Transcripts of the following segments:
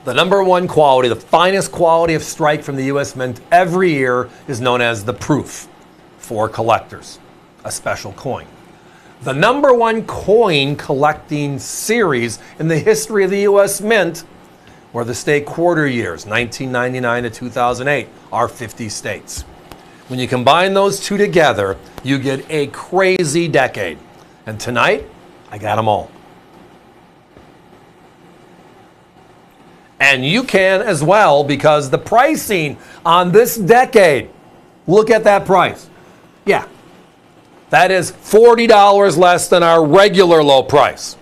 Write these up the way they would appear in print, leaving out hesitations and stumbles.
The number one quality, the finest quality of strike from the U.S. Mint every year is known as the proof for collectors, a special coin. The number one coin collecting series in the history of the U.S. Mint were the state quarter years, 1999 to 2008, our 50 states. When you combine those two together, you get a crazy decade. And tonight, I got them all. And you can as well, because the pricing on this decade, look at that price. Yeah, that is $40 less than our regular low price.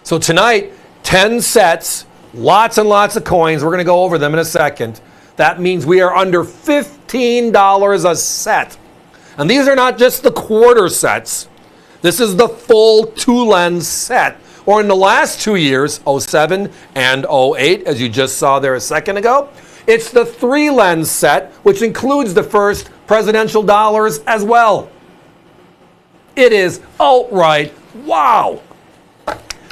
So tonight, 10 sets, lots and lots of coins. We're going to go over them in a second. That means we are under $15 a set. And these are not just the quarter sets. This is the full two-lens set. Or in the last 2 years, 07 and 08, as you just saw there a second ago, it's the three-lens set, which includes the first presidential dollars as well. It is outright wow.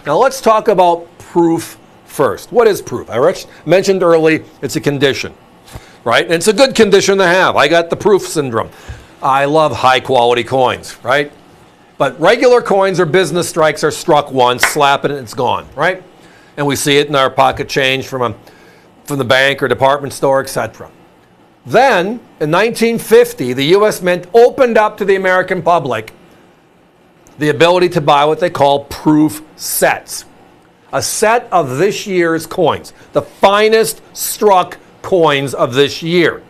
Now let's talk about proof first. What is proof? I mentioned early it's a condition, right? And it's a good condition to have. I got the proof syndrome. I love high-quality coins, right? But regular coins or business strikes are struck once, slap it, and it's gone, right? And we see it in our pocket change from the bank or department store, etc. Then, in 1950, the U.S. Mint opened up to the American public the ability to buy what they call proof sets. A set of this year's coins, the finest struck coins of this year.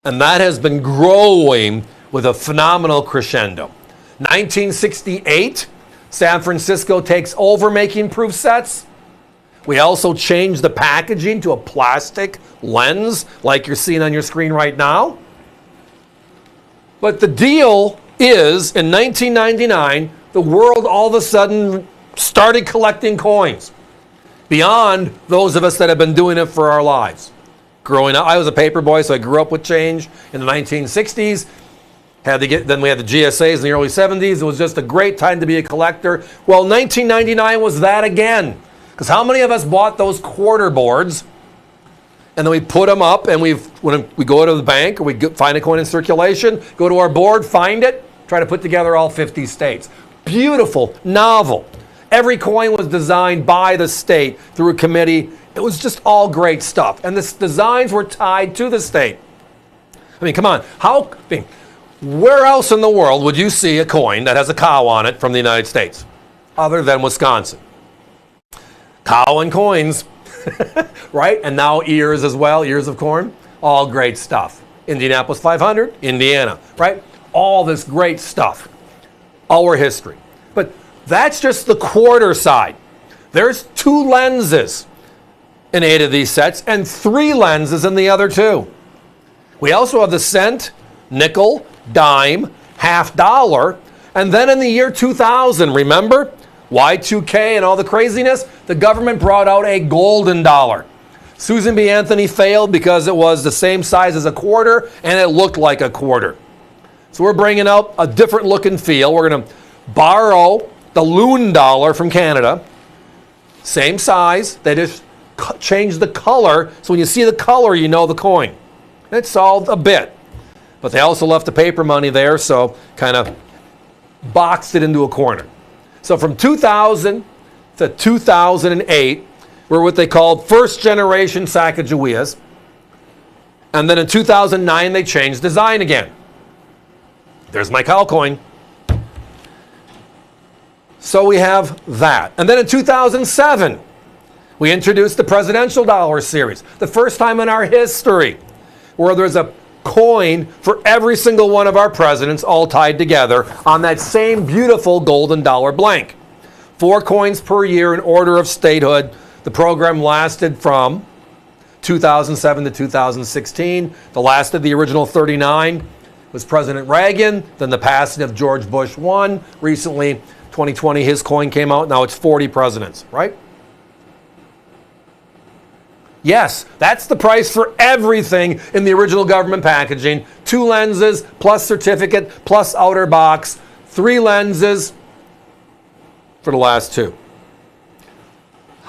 And that has been growing with a phenomenal crescendo. 1968, San Francisco takes over making proof sets. We also changed the packaging to a plastic lens, like you're seeing on your screen right now. But the deal is, in 1999, the world all of a sudden started collecting coins, beyond those of us that have been doing it for our lives. Growing up, I was a paper boy, so I grew up with change in the 1960s. Then we had the GSAs in the early 70s. It was just a great time to be a collector. Well, 1999 was that again. Because how many of us bought those quarter boards, and then we put them up, and when we go to the bank, or we find a coin in circulation, go to our board, find it, try to put together all 50 states. Beautiful, novel. Every coin was designed by the state through a committee. It was just all great stuff. And the designs were tied to the state. I mean, come on. Where else in the world would you see a coin that has a cow on it from the United States, other than Wisconsin? Cow and coins, right? And now ears as well, ears of corn. All great stuff. Indianapolis 500, Indiana, right? All this great stuff. Our history. But that's just the quarter side. There's 2 lenses in 8 of these sets and 3 lenses in the other 2. We also have the cent, nickel, dime, half dollar, and then in the year 2000, remember? Y2K and all the craziness, the government brought out a golden dollar. Susan B. Anthony failed because it was the same size as a quarter and it looked like a quarter. So we're bringing out a different look and feel. We're going to borrow the loon dollar from Canada. Same size. They just changed the color. So when you see the color, you know the coin. It solved a bit. But they also left the paper money there, so kind of boxed it into a corner. So from 2000 to 2008, were what they called first generation Sacagaweas. And then in 2009, they changed design again. There's my cow coin. So we have that. And then in 2007, we introduced the presidential dollar series. The first time in our history where there's a coin for every single one of our presidents all tied together on that same beautiful golden dollar blank. 4 coins per year in order of statehood. The program lasted from 2007 to 2016. The last of the original 39 was President Reagan, then the passing of George Bush 1. Recently, 2020, his coin came out. Now it's 40 presidents, right? Yes, that's the price for everything in the original government packaging. 2 lenses, plus certificate, plus outer box. 3 lenses for the last 2.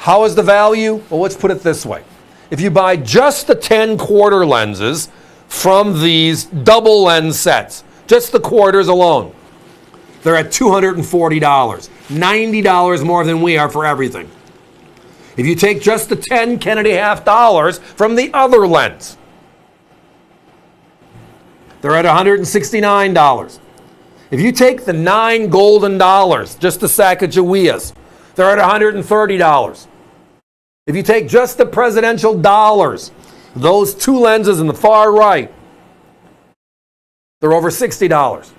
How is the value? Well, let's put it this way. If you buy just the 10 quarter lenses from these double lens sets, just the quarters alone, they're at $240, $90 more than we are for everything. If you take just the 10 $10.50 from the other lens, they're at $169. If you take the 9 golden dollars, just the Sacagaweas, they're at $130. If you take just the presidential dollars, those 2 lenses in the far right, they're over $60.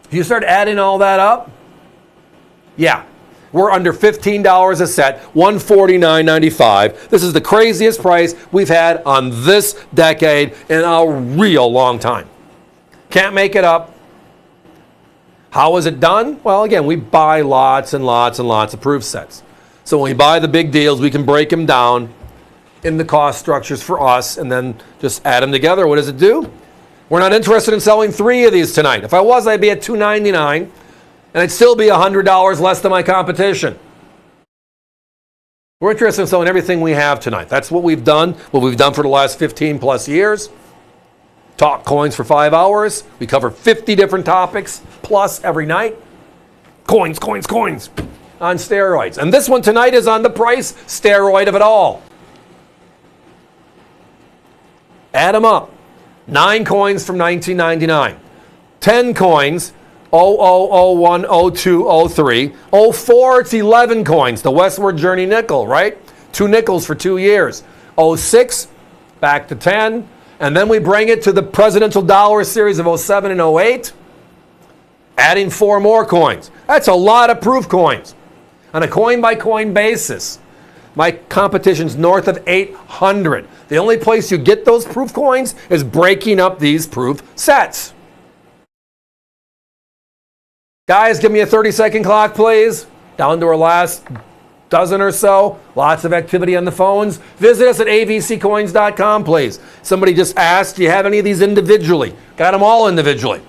If you start adding all that up, yeah, we're under $15 a set, $149.95. This is the craziest price we've had on this decade in a real long time. Can't make it up. How is it done? Well, again, we buy lots and lots and lots of proof sets. So when we buy the big deals, we can break them down in the cost structures for us and then just add them together. What does it do? We're not interested in selling 3 of these tonight. If I was, I'd be at $299, and I'd still be $100 less than my competition. We're interested in selling everything we have tonight. That's what we've done for the last 15 plus years. Talk coins for 5 hours. We cover 50 different topics plus every night. Coins, coins, coins on steroids. And this one tonight is on the price steroid of it all. Add them up. 9 coins from 1999. 10 coins, 0001, 02, 03. 04, it's 11 coins. The Westward Journey nickel, right? 2 nickels for 2 years. 06, back to 10. And then we bring it to the presidential dollar series of 07 and 08. Adding 4 more coins. That's a lot of proof coins. On a coin-by-coin basis, my competition's north of 800. The only place you get those proof coins is breaking up these proof sets. Guys, give me a 30-second clock, please. Down to our last dozen or so. Lots of activity on the phones. Visit us at avccoins.com, please. Somebody just asked, do you have any of these individually? Got them all individually.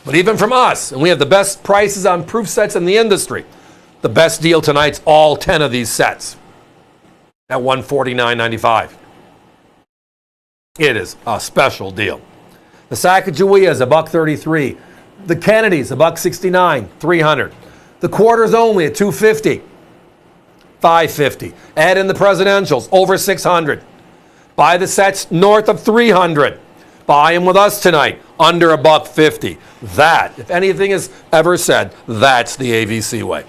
But even from us, and we have the best prices on proof sets in the industry, the best deal tonight's all 10 of these sets at $149.95. It is a special deal. The Sacagawea is $133. The Kennedy's $169, $300. The quarters only at $250, $550. Add in the presidentials, over $600. Buy the sets north of $300. Buy them with us tonight, under $150. That, if anything is ever said, that's the AVC way.